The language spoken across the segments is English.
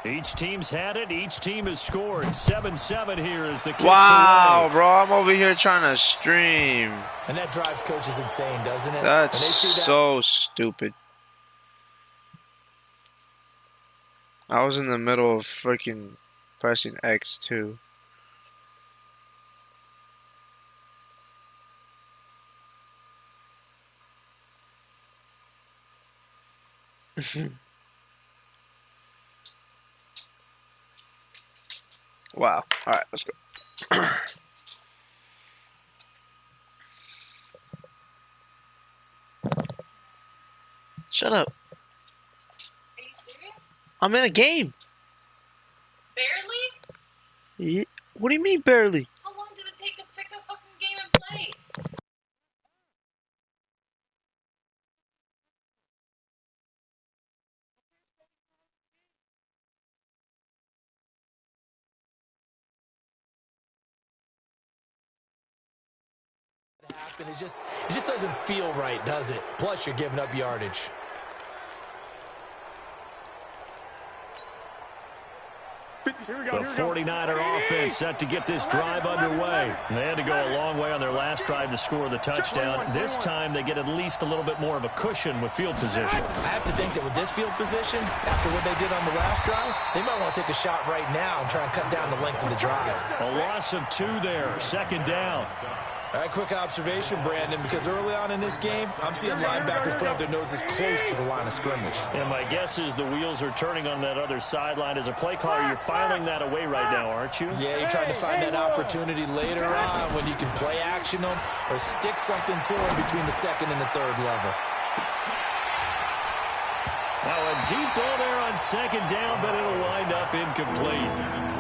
Each team's had it. Each team has scored. 7-7 here is the kick. Wow, bro. I'm over here trying to stream. And that drives coaches insane, doesn't it? That's so stupid. I was in the middle of freaking pressing X too. Wow. All right, let's go. Shut up. Are you serious? I'm in a game. Barely? Yeah. What do you mean barely? How long did it take to pick a fucking game and play? It just doesn't feel right, does it? Plus, you're giving up yardage. The 49er offense set to get this drive underway. They had to go a long way on their last drive to score the touchdown. This time, they get at least a little bit more of a cushion with field position. I have to think that with this field position, after what they did on the last drive, they might want to take a shot right now and try and cut down the length of the drive. A loss of 2 there, 2nd down. All right, quick observation, Brandon, because early on in this game, I'm seeing linebackers put up their noses close to the line of scrimmage. And my guess is the wheels are turning on that other sideline. As a play caller, you're filing that away right now, aren't you? Yeah, you're trying to find that opportunity later on when you can play action them or stick something to them between the 2nd and the 3rd level. Now a deep ball there on 2nd down, but it'll wind up incomplete.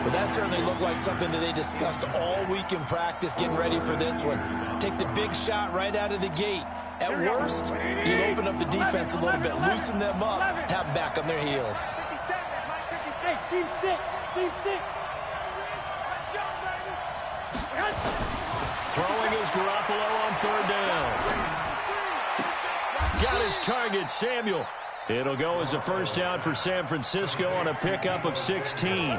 But that certainly looked like something that they discussed all week in practice getting ready for this one. Take the big shot right out of the gate. At worst, you'll open up the defense a little bit, loosen them up, have them back on their heels. 56, team 6, team 6. Throwing is Garoppolo on 3rd down. Got his target, Samuel. It'll go as a 1st down for San Francisco on a pickup of 16.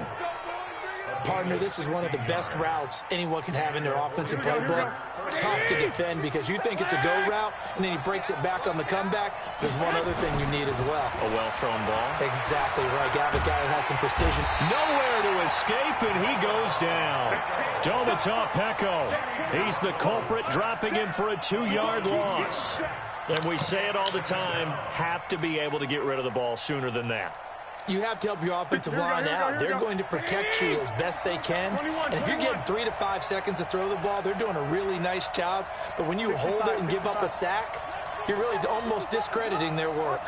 Partner, this is one of the best routes anyone can have in their offensive playbook. Tough to defend because you think it's a go route, and then he breaks it back on the comeback. There's one other thing you need as well. A well-thrown ball. Exactly right. Got a guy who has some precision. Nowhere to escape, and he goes down. Domata Peko. He's the culprit, dropping him for a 2-yard loss. And we say it all the time, have to be able to get rid of the ball sooner than that. You have to help your offensive line out. They're going to protect you as best they can. And if you're getting 3 to 5 seconds to throw the ball, they're doing a really nice job. But when you hold it and give up a sack, you're really almost discrediting their work.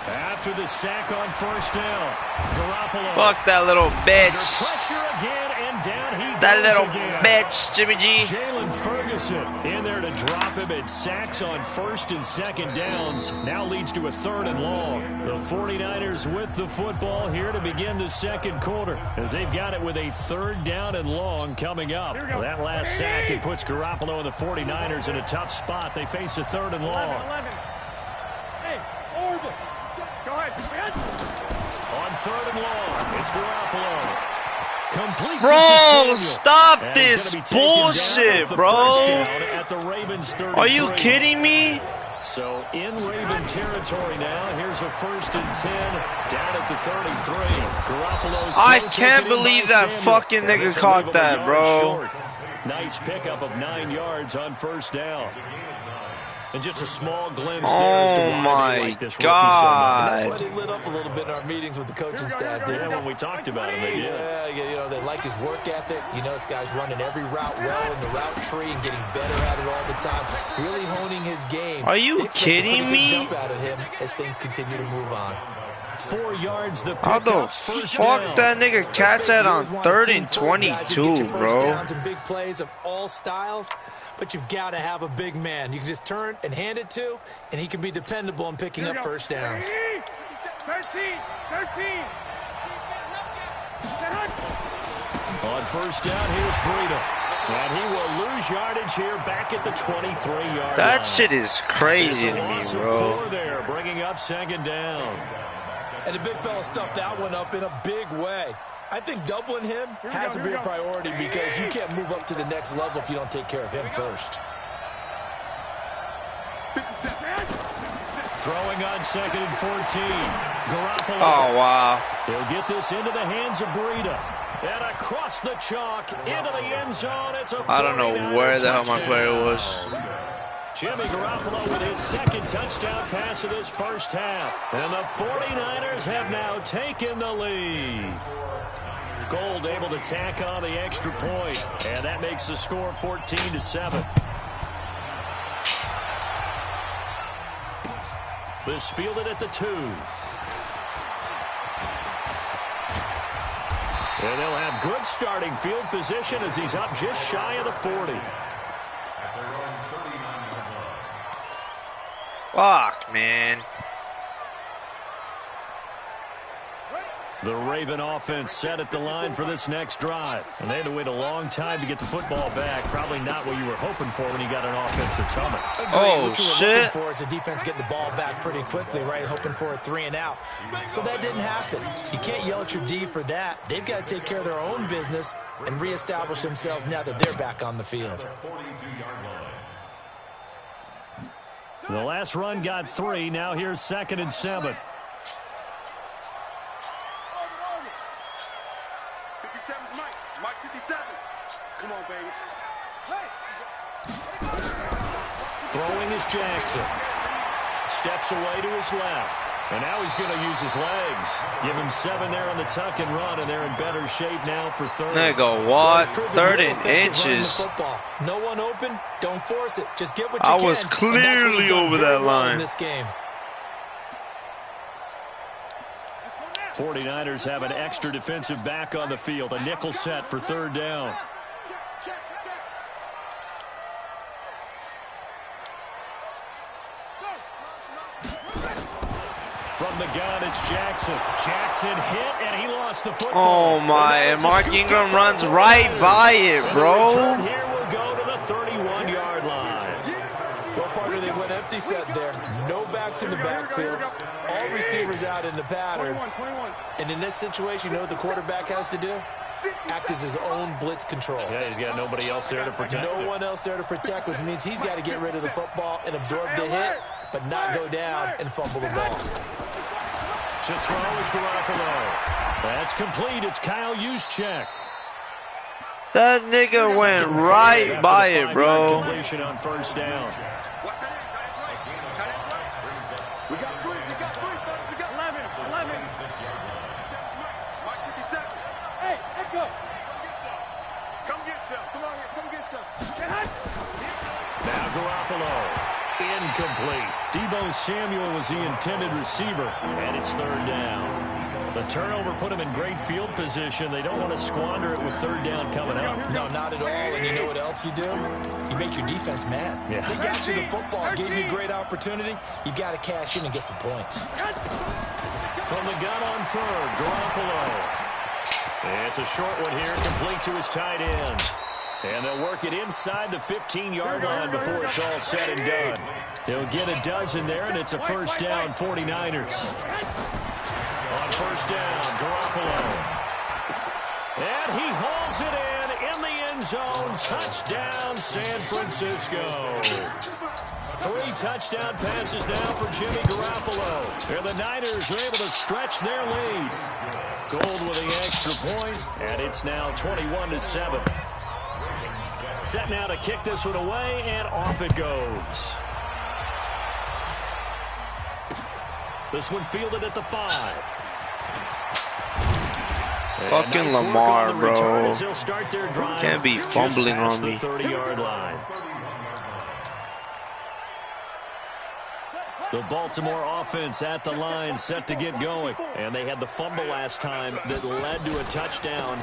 After the sack on 1st down, Garoppolo. Fuck that little bitch. Pressure again, and down he That goes little again. bitch, Jimmy G. Jalen Ferguson in there to drop him, and sacks on 1st and 2nd downs. Now leads to a 3rd and long. The 49ers with the football here to begin the 2nd quarter, as they've got it with a 3rd down and long coming up. That last sack, it puts Garoppolo and the 49ers in a tough spot. They face a 3rd and long. 11. Hey, Orville. Go ahead. On 3rd and long, it's Garoppolo. Completes Bro, stop this bullshit, bro. At the Ravens 33. Are you kidding me? So in Raven territory now. Here's a 1st and 10 down at the 33. Garoppolo's I can't believe that fucking nigga caught that, bro. Short. Nice pickup of 9 yards on 1st down. And just a small glimpse there as to why they like this rookie so much. God. And that's why they lit up a little bit in our meetings with the coaching staff, didn't they? When we talked about him, they did. Yeah, you know, they like his work ethic. You know, this guy's running every route well in the route tree and getting better at it all the time. Really honing his game. Are you kidding me? Jump out of him as things continue to move on. 4 yards the How the fuck that nigga catch that on 3rd and 22, bro? Downs and big plays of all styles. But you've got to have a big man. You can just turn and hand it to, and he can be dependable in picking up 1st downs. 13. On 1st down, here's Breida. And he will lose yardage here back at the 23-yard line. That shit is crazy to me, It's a bro. loss of 4 there, bringing up second down. And the big fella stuffed that one up in a big way. I think doubling him has to be a priority because you can't move up to the next level if you don't take care of him first. Throwing on 2nd and 14. Garoppolo. Oh, wow. He'll get this into the hands of Breida. And across the chalk, into the end zone. It's a I don't know where the hell my player was. Jimmy Garoppolo with his 2nd touchdown pass of this first half. And the 49ers have now taken the lead. Gold able to tack on the extra point. And that makes the score 14-7. This fielded at the 2. And they'll have good starting field position as he's up just shy of the 40. Fuck, man. The Raven offense set at the line for this next drive. And they had to wait a long time to get the football back. Probably not what you were hoping for when you got an offense that's humming. Oh, what you were shit. looking for is the defense getting the ball back pretty quickly, right? Hoping for a 3 and out. So that didn't happen. You can't yell at your D for that. They've got to take care of their own business and reestablish themselves now that they're back on the field. The last run got 3. Now here's 2nd and 7. 57's Mike. Mike 57. Come on, baby. Throwing is Jackson. Steps away to his left. And now he's going to use his legs. Give him 7 there on the tuck and run, and they're in better shape now for 3rd. Nigga, what? 3rd and inches. No one open, don't force it. Just get what you I can. was And that's what clearly he's done over very that well line. in this game. 49ers have an extra defensive back on the field. A nickel set for 3rd down. From the gun, it's Jackson. Jackson hit, and he lost the football. Oh, my. And Mark Ingram runs right by it, And the bro. return here will go to the 31-yard line. Well, partner, they went empty set there. No backs in the backfield. All receivers out in the pattern. And in this situation, you know what the quarterback has to do? Act as his own blitz control. Yeah, he's got nobody else there to protect him. No one else there to protect, which means he's got to get rid of the football and absorb the hit, but not go down and fumble the ball. To throw is Garoppolo. That's complete. It's Kyle Juszczyk. That nigga went right by it, bro. Completion on 1st down. We got 3. We got 3, fellas. We got 11. 11. Mike 57. Hey, let's go. Come get some. Come on here. Come get some. Now Garoppolo. Incomplete. Deebo Samuel was the intended receiver, and it's 3rd down. The turnover put him in great field position. They don't want to squander it with 3rd down coming up. No, not at all. And you know what else you do? You make your defense mad. Yeah. They got you the football, gave you a great opportunity. You got to cash in and get some points. From the gun on 3rd, Garoppolo. It's a short one here, complete to his tight end. And they'll work it inside the 15-yard line before it's all said and done. He'll get a dozen there, and it's a 1st down, 49ers. On 1st down, Garoppolo. And he hauls it in the end zone. Touchdown, San Francisco. 3 touchdown passes now for Jimmy Garoppolo. And the Niners are able to stretch their lead. Gold with the extra point, and it's now 21-7. Set now to kick this one away, and off it goes. This one fielded at the 5. Fucking nice Lamar, work on the return bro. as they'll start their drive Can't be just fumbling past on me. the 30-yard line. The Baltimore offense at the line, set to get going. And they had the fumble last time that led to a touchdown.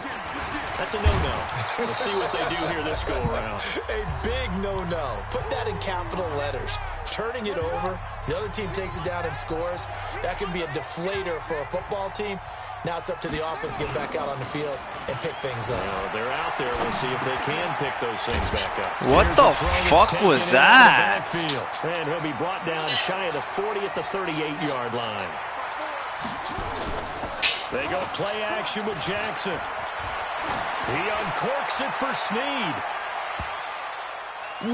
That's a no-no. We'll see what they do here this go-around. A big no-no. Put that in capital letters. Turning it over, the other team takes it down and scores. That can be a deflator for a football team. Now it's up to the offense to get back out on the field and pick things up. Well, they're out there. We'll see if they can pick those things back up. What the fuck was that? And he'll be brought down shy of the 40 at the 38-yard line. They go play action with Jackson. He uncorks it for Snead.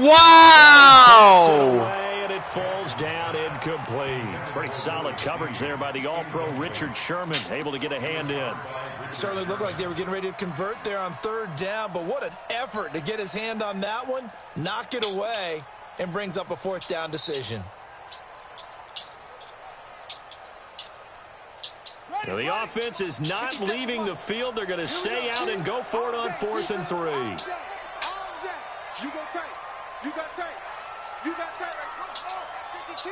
Wow! And it falls down incomplete. Pretty solid coverage there by the All-Pro Richard Sherman, able to get a hand in. Certainly looked like they were getting ready to convert there on third down, but what an effort to get his hand on that one, knock it away, and brings up a fourth down decision. Now the offense is not leaving the field. They're going to stay out and go for it on 4th and 3. You go tight. You got tight. You got tight. 52.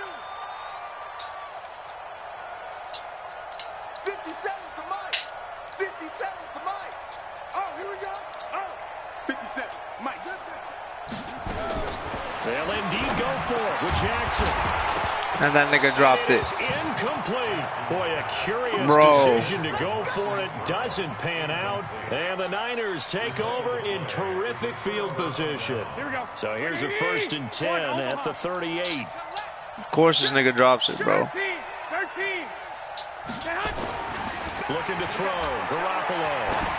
57 to Mike. 57 to Mike. Oh, here we go. Oh, 57. Mike. They'll indeed go for it with Jackson. And that nigga dropped it. It's incomplete. Boy, a curious decision to go for it. Doesn't pan out. And the Niners take over in terrific field position. Here we go. So here's a 1st and 10 at the 38. Of course this nigga drops it, bro. 13. Looking to throw. Garoppolo.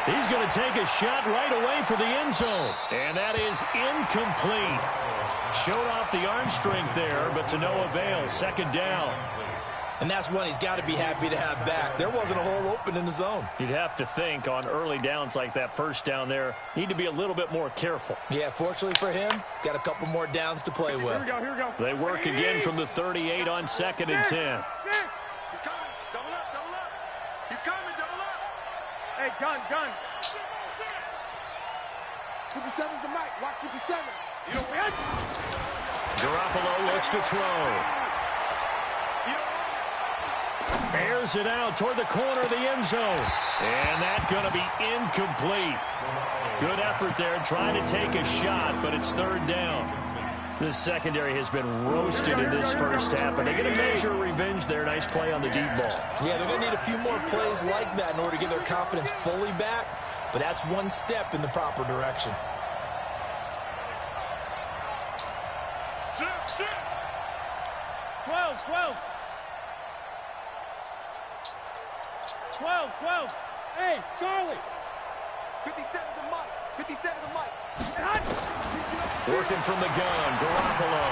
He's going to take a shot right away for the end zone. And that is incomplete. Showed off the arm strength there, but to no avail. 2nd down. And that's one he's got to be happy to have back. There wasn't a hole open in the zone. You'd have to think on early downs like that 1st down there, need to be a little bit more careful. Yeah, fortunately for him, got a couple more downs to play with. Here we go. They work again from the 38 on 2nd and 10. He's coming. Double up. He's coming. Double up. Hey, gun. 57's the mic. Watch 57. You know what? Garoppolo looks to throw. Airs it out toward the corner of the end zone. And that's going to be incomplete. Good effort there trying to take a shot, but it's 3rd down. This secondary has been roasted in this first half, and they're going to measure revenge there. Nice play on the deep ball. Yeah, they're going to need a few more plays like that in order to get their confidence fully back, but that's one step in the proper direction. 12. Hey, Charlie. 57's the mic. 57's the mic. Working from the gun, Garoppolo.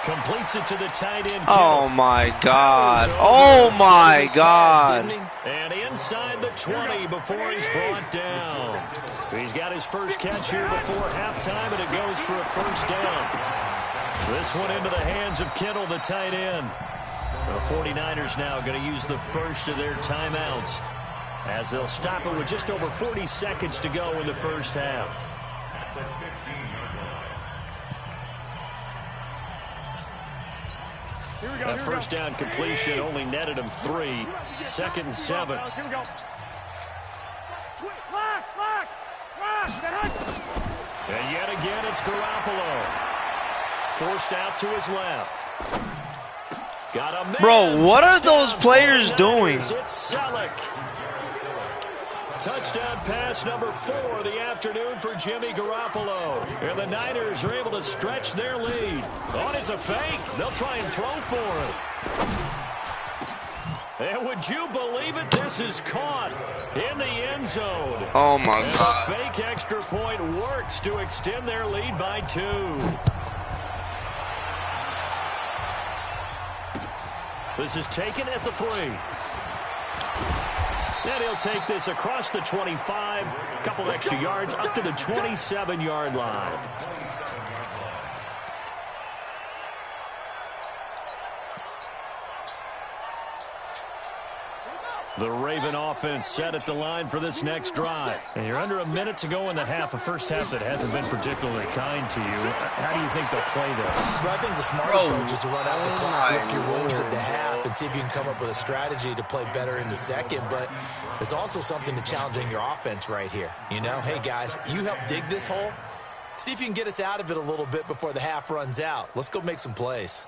Completes it to the tight end. Oh, my God. Oh, my God. And inside the 20 before he's brought down. He's got his first catch here before halftime, and it goes for a 1st down. This one into the hands of Kittle, the tight end. The 49ers now going to use the first of their timeouts as they'll stop it with just over 40 seconds to go in the first half. That first down completion only netted him 3. 2nd and 7. Here we go. And yet again, it's Garoppolo. Forced out to his left. Got a man. Bro, what are those players doing? It's Selleck. Touchdown pass number 4 of the afternoon for Jimmy Garoppolo. And the Niners are able to stretch their lead. Oh, it's a fake. They'll try and throw for it. And would you believe it? This is caught in the end zone. Oh, my And God. the fake extra point works to extend their lead by 2. This is taken at the 3. And he'll take this across the 25. A couple extra yards up to the 27-yard line. The Raven offense set at the line for this next drive. And you're under a minute to go in the half. A first half that hasn't been particularly kind to you. How do you think they'll play this? Well, I think the smart approach is to run out the clock, work your wounds at the half, and see if you can come up with a strategy to play better in the second. But there's also something to challenging your offense right here. You know, hey, guys, you help dig this hole. See if you can get us out of it a little bit before the half runs out. Let's go make some plays.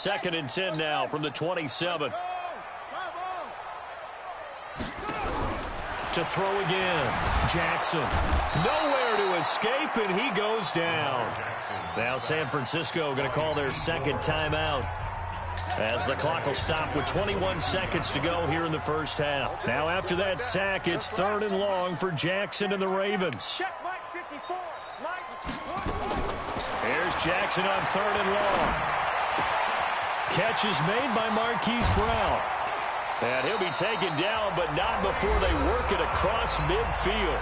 2nd and 10 now from the 27. To throw again. Jackson. Nowhere to escape, and he goes down. Now San Francisco going to call their 2nd timeout, as the clock will stop with 21 seconds to go here in the first half. Now after that sack, it's 3rd and long for Jackson and the Ravens. Here's Jackson on 3rd and long. Catch is made by Marquise Brown. And he'll be taken down, but not before they work it across midfield.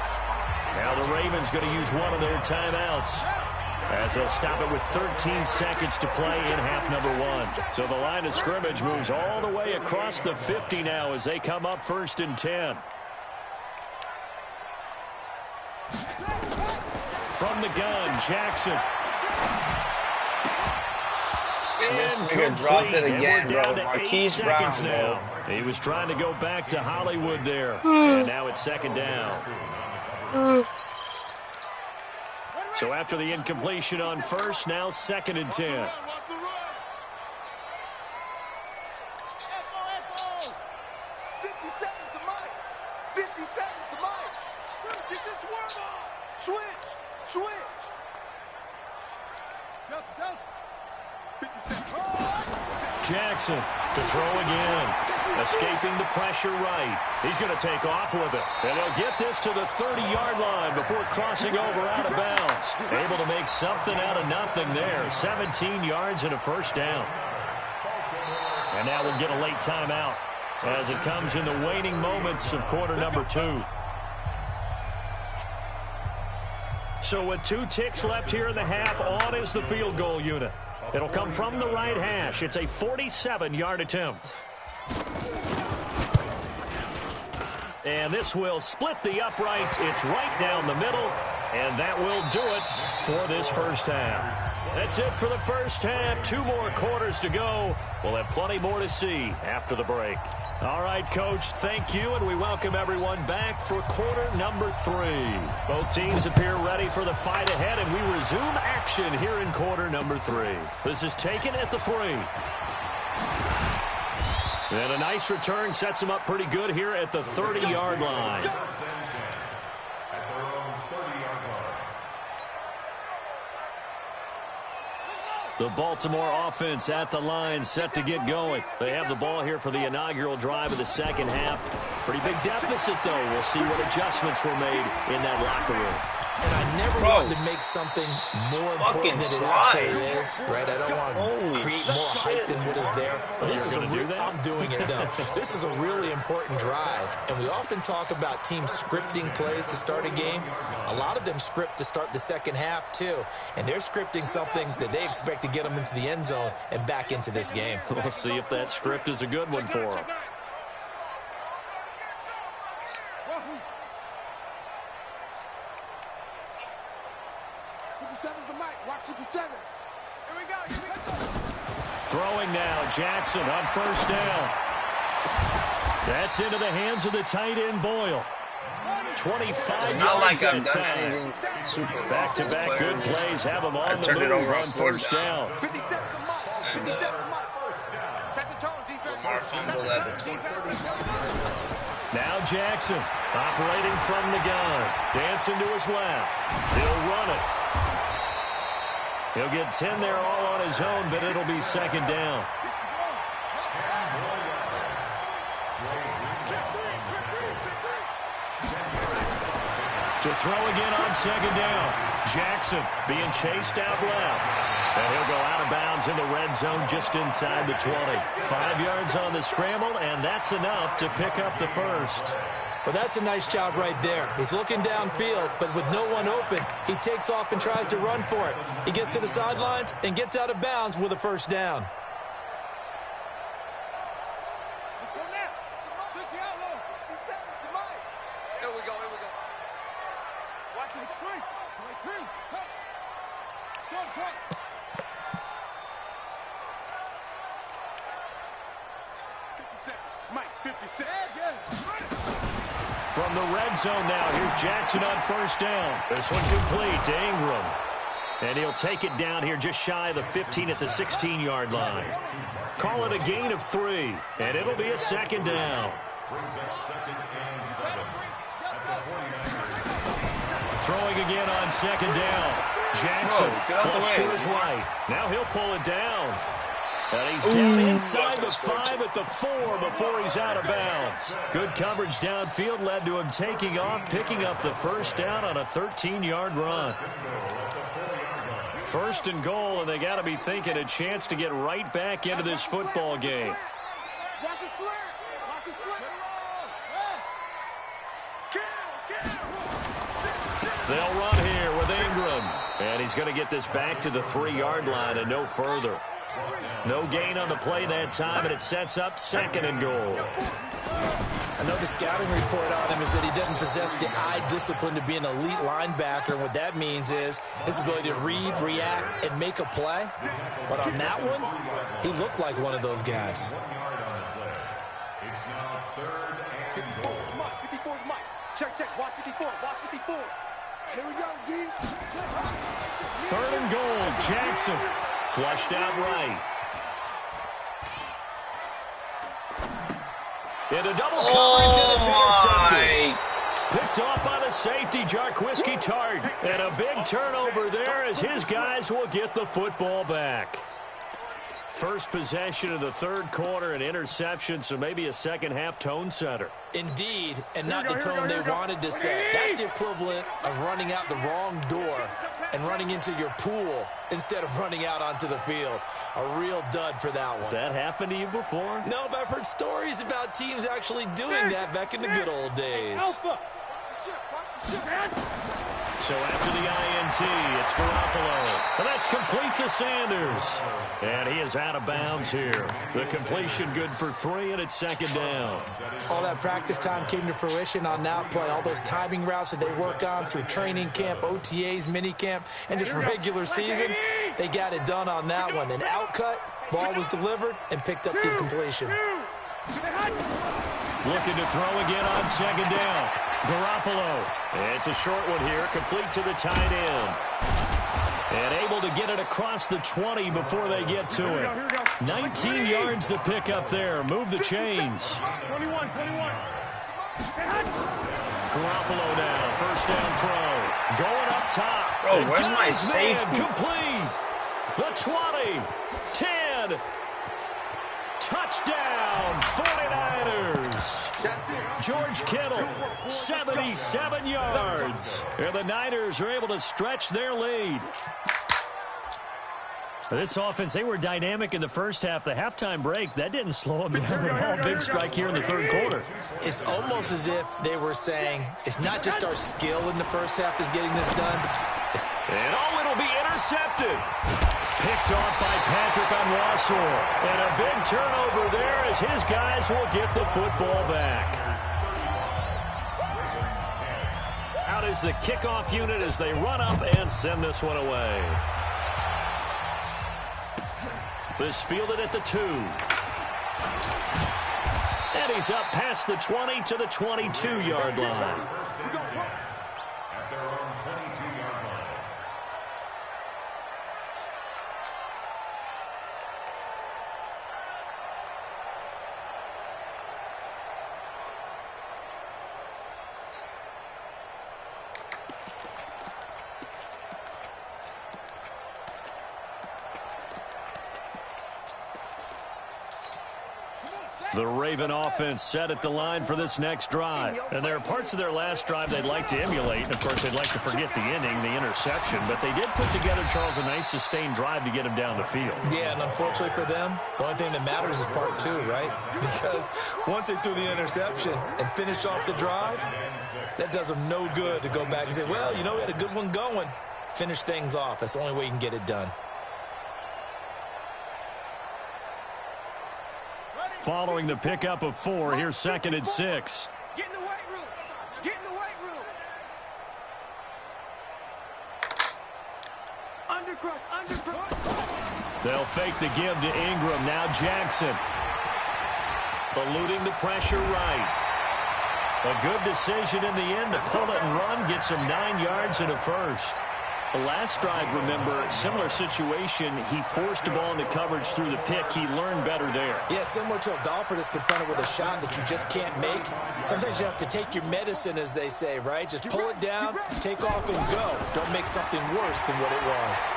Now the Ravens going to use one of their timeouts, as they'll stop it with 13 seconds to play in half number 1. So the line of scrimmage moves all the way across the 50 now as they come up 1st and 10. From the gun, Jackson. This nigga dropped it again, bro. Marquise Brown, bro. He was trying to go back to Hollywood there. And now it's 2nd down. So after the incompletion on 1st, now 2nd and 10. 50 seconds to Mike. 50 seconds to Mike. Get this worm on. Switch. Delta. 50 seconds. Jackson to throw again. Escaping the pressure right. He's going to take off with it. And he'll get this to the 30-yard line before crossing over out of bounds. Able to make something out of nothing there. 17 yards and a 1st down. And now we'll get a late timeout as it comes in the waning moments of quarter number 2. So with 2 ticks left here in the half, on is the field goal unit. It'll come from the right hash. It's a 47-yard attempt. And this will split the uprights. It's right down the middle, and that will do it for this first half. That's it for the first half. 2 more quarters to go. We'll have plenty more to see after the break. All right, Coach, thank you, and we welcome everyone back for quarter number 3. Both teams appear ready for the fight ahead, and we resume action here in quarter number 3. This is taken at the 3. And a nice return sets him up pretty good here at the 30-yard line. The Baltimore offense at the line, set to get going. They have the ball here for the inaugural drive of the second half. Pretty big deficit, though. We'll see what adjustments were made in that locker room. And I never wanted to make something more important than it actually is, right? I don't want to create more hype than what is there. But this is I'm doing it, though. This is a really important drive. And we often talk about teams scripting plays to start a game. A lot of them script to start the second half, too. And they're scripting something that they expect to get them into the end zone and back into this game. We'll see if that script is a good one for them. Throwing now, Jackson on 1st down. That's into the hands of the tight end, Boyle. 25 yards that time. Back-to-back good plays have him on the move on 1st down. Now Jackson operating from the gun. Dancing to his left. He'll run it. He'll get 10 there all on his own, but it'll be 2nd down. To throw again on 2nd down. Jackson being chased out left. And he'll go out of bounds in the red zone just inside the 20. 5 yards on the scramble, and that's enough to pick up the 1st. Well, that's a nice job right there. He's looking downfield, but with no one open, he takes off and tries to run for it. He gets to the sidelines and gets out of bounds with a 1st down. Let's go now. Come on, the outlaw. 50 seconds to Mike. Here we go. Watch the screen. Short. 50 seconds. Mike, 50 seconds. From the red zone now, here's Jackson on 1st down. This one complete to Ingram. And he'll take it down here just shy of the 15 at the 16-yard line. Call it a gain of 3, and it'll be a second down. Throwing again on second down. Jackson flush to his right. Now he'll pull it down. And he's down inside the 5 at the 4 before he's out of bounds. Good coverage downfield led to him taking off, picking up the first down on a 13-yard run. First and goal, and they got to be thinking a chance to get right back into this football game. They'll run here with Ingram. And he's going to get this back to the 3-yard line and no further. No gain on the play that time, and it sets up second and goal. I know the scouting report on him is that he doesn't possess the eye discipline to be an elite linebacker. And what that means is his ability to read, react, and make a play. But on that one, he looked like one of those guys. Check. Watch 54. Here we go, D. Third and goal. Jackson flushed out right. Into double coverage, and it's intercepted. Picked off by the safety, Jarquiski Tart. And a big turnover there as his guys will get the football back. First possession of the third quarter, an interception, so maybe a second-half tone setter. Indeed, and not the tone they wanted to set. That's the equivalent of running out the wrong door and running into your pool instead of running out onto the field. A real dud for that one. Has that happened to you before? No, but I've heard stories about teams actually doing that back in the good old days. So after the INT, it's Garoppolo. And that's complete to Sanders. And he is out of bounds here. The completion good for 3, and it's second down. All that practice time came to fruition on that play. All those timing routes that they work on through training camp, OTAs, minicamp, and just regular season, they got it done on that one. An outcut, ball was delivered, and picked up the completion. Looking to throw again on second down. Garoppolo. It's a short one here, complete to the tight end. And able to get it across the 20 before they get to it. 19 yards to pick up there. Move the chains. 21. Garoppolo now, first down throw. Going up top. Bro, where's my safety? Complete. The 20. 10. Touchdown, 49ers. George Kittle, 77 yards. And the Niners are able to stretch their lead. This offense, they were dynamic in the first half. The halftime break, that didn't slow them down at all. Big strike here in the third quarter. It's almost as if they were saying, it's not just our skill in the first half that's getting this done. It'll be intercepted. Picked off by Patrick Onwuasor. And a big turnover there as his guys will get the football back. Out is the kickoff unit as they run up and send this one away. This fielded at the 2. And he's up past the 20 to the 22-yard line. At their own 22-yard line. The Raven offense set at the line for this next drive. And there are parts of their last drive they'd like to emulate. And, of course, they'd like to forget the inning, the interception. But they did put together, Charles, a nice sustained drive to get him down the field. Yeah, and unfortunately for them, the only thing that matters is part 2, right? Because once they threw the interception and finished off the drive, that does them no good to go back and say, well, you know, we had a good one going. Finish things off. That's the only way you can get it done. Following the pickup of 4, here's second and 6. Get in the weight room. Get in the weight room. Undercrush. They'll fake the give to Ingram. Now Jackson. Eluding the pressure right. A good decision in the end to pull it and run. Gets him 9 yards and a first. The last drive, remember, similar situation. He forced the ball into coverage through the pick. He learned better there. Yeah, similar to a golfer that's confronted with a shot that you just can't make. Sometimes you have to take your medicine, as they say, right? Just pull it down, take off, and go. Don't make something worse than what it was.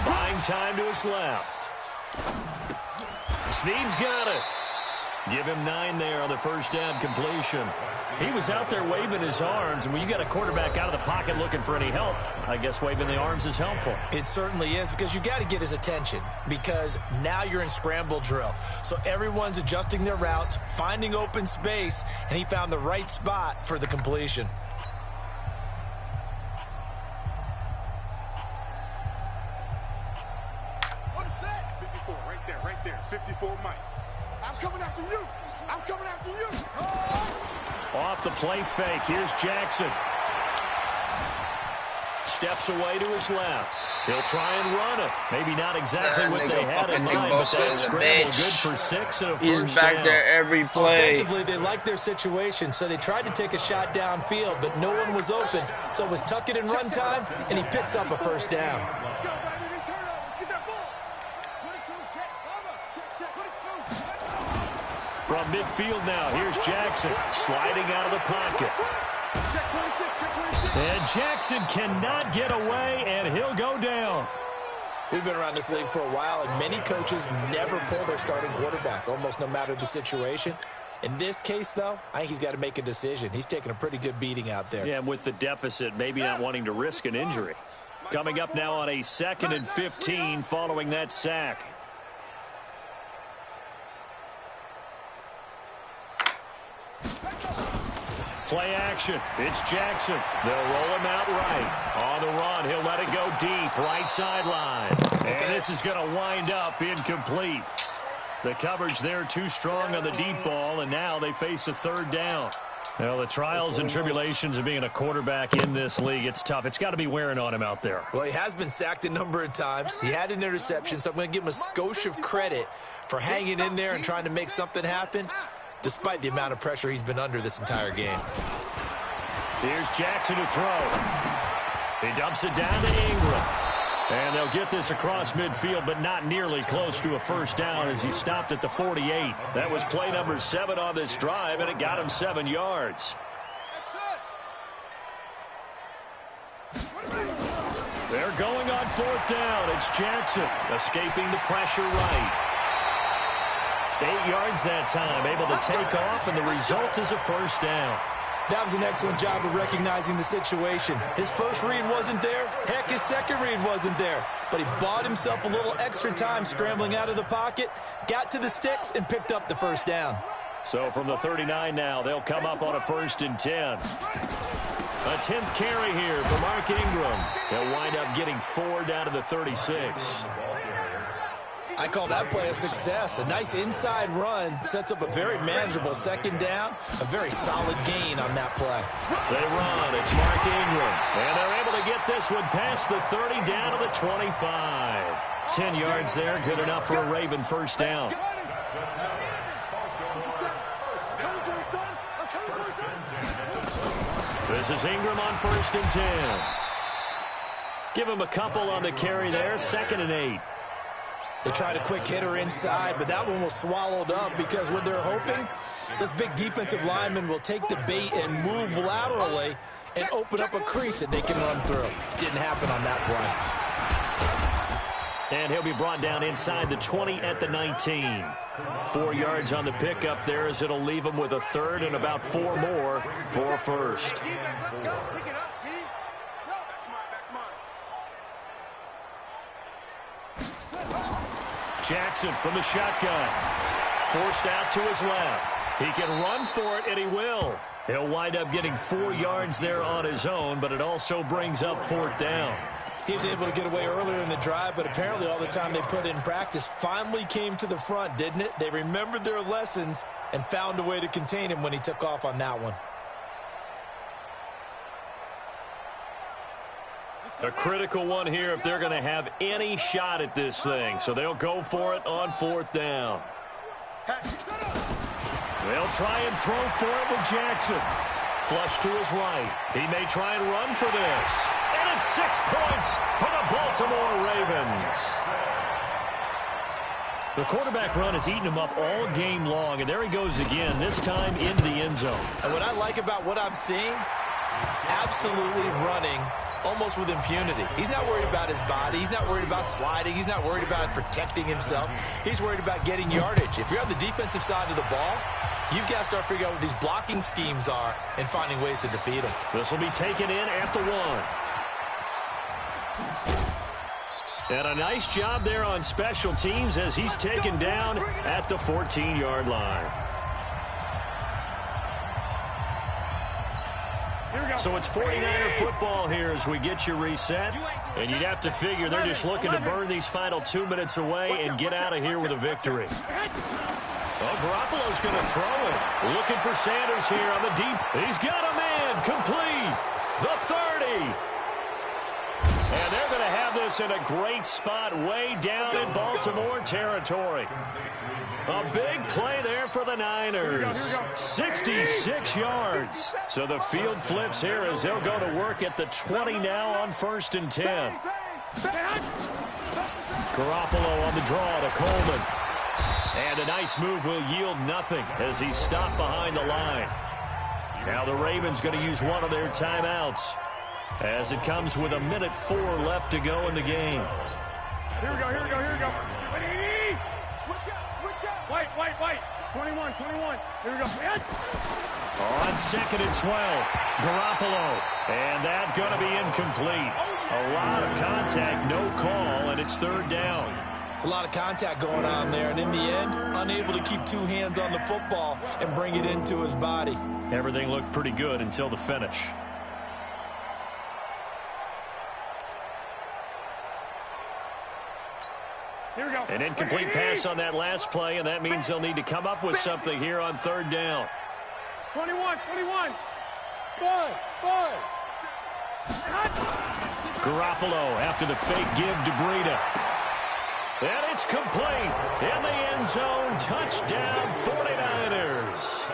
Buying time to his left. Snead's got it. Give him 9 there on the first down completion. He was out there waving his arms, and when you got a quarterback out of the pocket looking for any help, I guess waving the arms is helpful. It certainly is, because you got to get his attention, because now you're in scramble drill. So everyone's adjusting their routes, finding open space, and he found the right spot for the completion. On the set. 54, right there. 54, Mike. I'm coming after you. I'm coming after you. Off the play fake. Here's Jackson. Steps away to his left. He'll try and run it. Maybe not exactly what they had in mind, but that scramble good for 6 and a He's first back down. there every play. Offensively, they liked their situation, so they tried to take a shot downfield, but no one was open. So it was tuck it and run time, and he picks up a first down. Let's go, baby. Turn over. Get that ball. 22, check. Check. 22. From midfield now, here's Jackson sliding out of the pocket. Check 26. Check 26. And Jackson cannot get away, and he'll go down. We've been around this league for a while, and many coaches never pull their starting quarterback, almost no matter the situation. In this case, though, I think he's got to make a decision. He's taking a pretty good beating out there. Yeah, with the deficit, maybe not wanting to risk an injury. Coming up now on a 2nd and 15 following that sack. Play action. It's Jackson. They'll roll him out right. On the run, he'll let it go deep. Right sideline. And this is going to wind up incomplete. The coverage there too strong on the deep ball, and now they face a 3rd down. Well, the trials and tribulations of being a quarterback in this league, it's tough. It's got to be wearing on him out there. Well, he has been sacked a number of times. He had an interception, so I'm going to give him a skosh of credit for hanging in there and trying to make something happen, despite the amount of pressure he's been under this entire game. Here's Jackson to throw. He dumps it down to Ingram. And they'll get this across midfield, but not nearly close to a first down as he stopped at the 48. That was play number 7 on this drive, and it got him 7 yards. They're going on 4th down. It's Jackson escaping the pressure right. 8 yards that time, able to take off, and the result is a first down. That was an excellent job of recognizing the situation. His first read wasn't there. Heck, his second read wasn't there. But he bought himself a little extra time scrambling out of the pocket, got to the sticks, and picked up the first down. So from the 39 now, they'll come up on a 1st and 10. A 10th carry here for Mark Ingram. They'll wind up getting 4 down to the 36. I call that play a success. A nice inside run sets up a very manageable 2nd down. A very solid gain on that play. They run. It's Mark Ingram. And they're able to get this one past the 30 down to the 25. 10 yards there. Good enough for a Raven first down. This is Ingram on 1st and 10. Give him a couple on the carry there. 2nd and 8. They tried a quick hitter inside, but that one was swallowed up because what they're hoping, this big defensive lineman will take the bait and move laterally and open up a crease that they can run through. Didn't happen on that play. And he'll be brought down inside the 20 at the 19. 4 yards on the pickup there as it'll leave him with a 3rd and about 4 more for a first. Let's go. Pick it up, G. Jackson from the shotgun. Forced out to his left. He can run for it, and he will. He'll wind up getting 4 yards there on his own, but it also brings up 4th down. He was able to get away earlier in the drive, but apparently all the time they put in practice finally came to the front, didn't it? They remembered their lessons and found a way to contain him when he took off on that one. A critical one here if they're going to have any shot at this thing. So they'll go for it on 4th down. They'll try and throw for it with Jackson. Flush to his right. He may try and run for this. And it's 6 points for the Baltimore Ravens. The quarterback run has eaten him up all game long, and there he goes again, this time into the end zone. And what I like about what I'm seeing, absolutely running almost with impunity. He's not worried about his body. He's not worried about sliding. He's not worried about protecting himself. He's worried about getting yardage. If you're on the defensive side of the ball, you've got to start figuring out what these blocking schemes are and finding ways to defeat them. This will be taken in at the 1. And a nice job there on special teams as he's taken down at the 14-yard line. So it's 49er football here as we get you reset. And you'd have to figure they're just looking to burn these final 2 minutes away and get out of here with a victory. Well, Garoppolo's going to throw it. Looking for Sanders here on the deep. He's got a man. Complete. The 30. And they're going to have this in a great spot way down in Baltimore territory. A big play there for the Niners. 66 yards. So the field flips here as they'll go to work at the 20 now on 1st and 10. Garoppolo on the draw to Coleman. And a nice move will yield nothing as he's stopped behind the line. Now the Ravens going to use one of their timeouts as it comes with 1:04 left to go in the game. Here we go. Switch out. White. 21. Here we go. On 2nd and 12, Garoppolo. And that going to be incomplete. A lot of contact, no call, and it's 3rd down. It's a lot of contact going on there, and in the end, unable to keep 2 hands on the football and bring it into his body. Everything looked pretty good until the finish. Here we go. An incomplete pass on that last play, and that means they'll need to come up with something here on 3rd down. 21. 5. Garoppolo after the fake give to Breida. And it's complete. In the end zone, touchdown 49ers.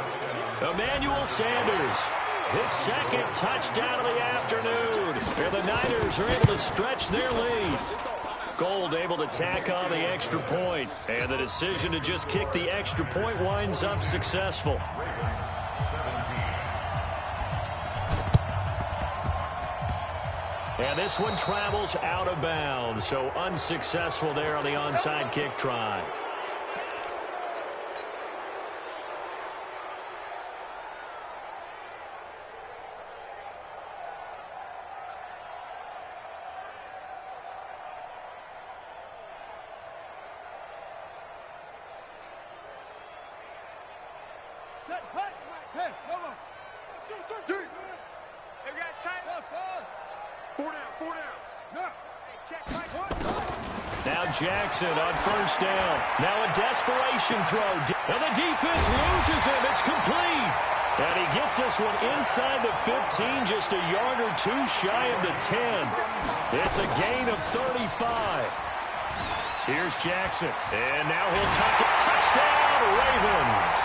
Emmanuel Sanders, his 2nd touchdown of the afternoon. And the Niners are able to stretch their lead. Gold able to tack on the extra point. And the decision to just kick the extra point winds up successful. And this one travels out of bounds, so unsuccessful there on the onside kick try. Set. Hey, come on. Dude. They got tight. Four down. No. Hey, check, Mike. Now Jackson on 1st down. Now a desperation throw. And the defense loses him. It's complete. And he gets this one inside the 15, just a yard or 2 shy of the 10. It's a gain of 35. Here's Jackson. And now he'll tuck it. Touchdown, Ravens.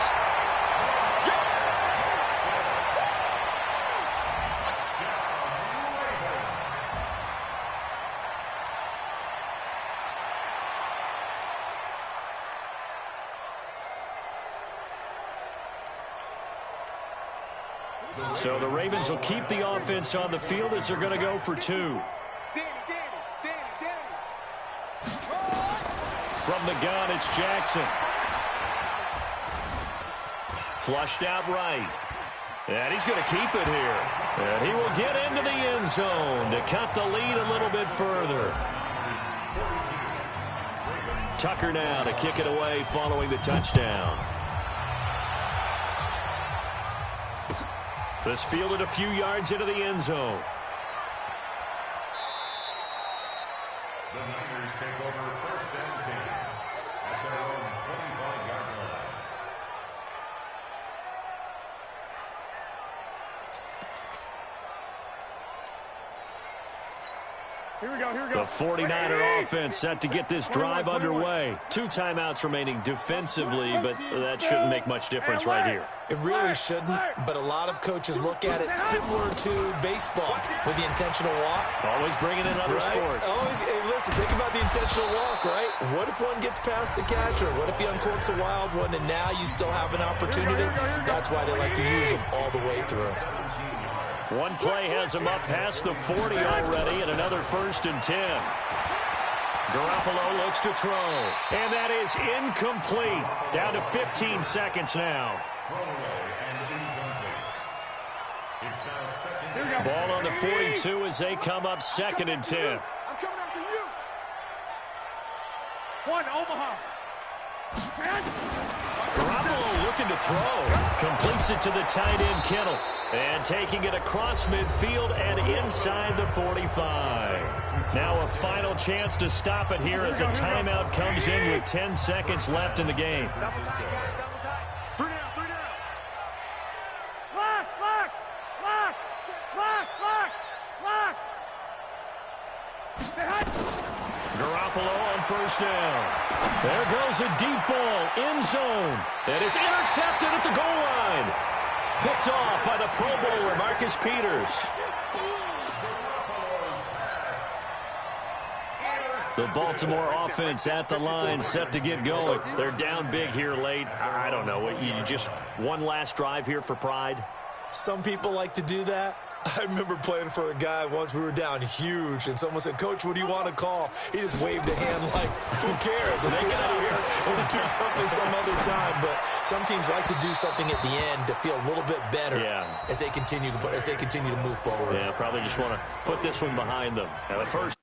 So the Ravens will keep the offense on the field as they're going to go for 2. Danny. From the gun, it's Jackson. Flushed out right. And he's going to keep it here. And he will get into the end zone to cut the lead a little bit further. Tucker now to kick it away following the touchdown. This fielded a few yards into the end zone. The Niners take over 1st and 10 at their own 25-yard line. The 49er offense set to get this drive underway. 2 timeouts remaining defensively, but that shouldn't make much difference right here. It really shouldn't, but a lot of coaches look at it similar to baseball with the intentional walk. Always bringing in other sports. Always, hey, listen, think about the intentional walk, right? What if one gets past the catcher? What if he uncorks a wild one and now you still have an opportunity? That's why they like to use them all the way through. One play has him up past the 40 already, and another 1st and 10. Garoppolo looks to throw, and that is incomplete. Down to 15 seconds now. Ball on the 42 as they come up 2nd and 10. I'm coming after you. One, Omaha. Garoppolo looking to throw. Completes it to the tight end, Kittle. And taking it across midfield and inside the 45. Now a final chance to stop it here as a timeout comes in with 10 seconds left in the game. Double tight, guys, double tight. 3 down, 3 down. Garoppolo on 1st down. There goes a deep ball, end zone. And it's intercepted at the goal line. Picked off by the Pro Bowler, Marcus Peters. The Baltimore offense at the line, set to get going. They're down big here late. I don't know. You just one last drive here for pride? Some people like to do that. I remember playing for a guy once. We were down huge, and someone said, "Coach, what do you want to call?" He just waved a hand like, "Who cares? Let's get out of here and we'll do something some other time." But some teams like to do something at the end to feel a little bit better as they continue to move forward. Yeah, probably just want to put this one behind them. Now, the first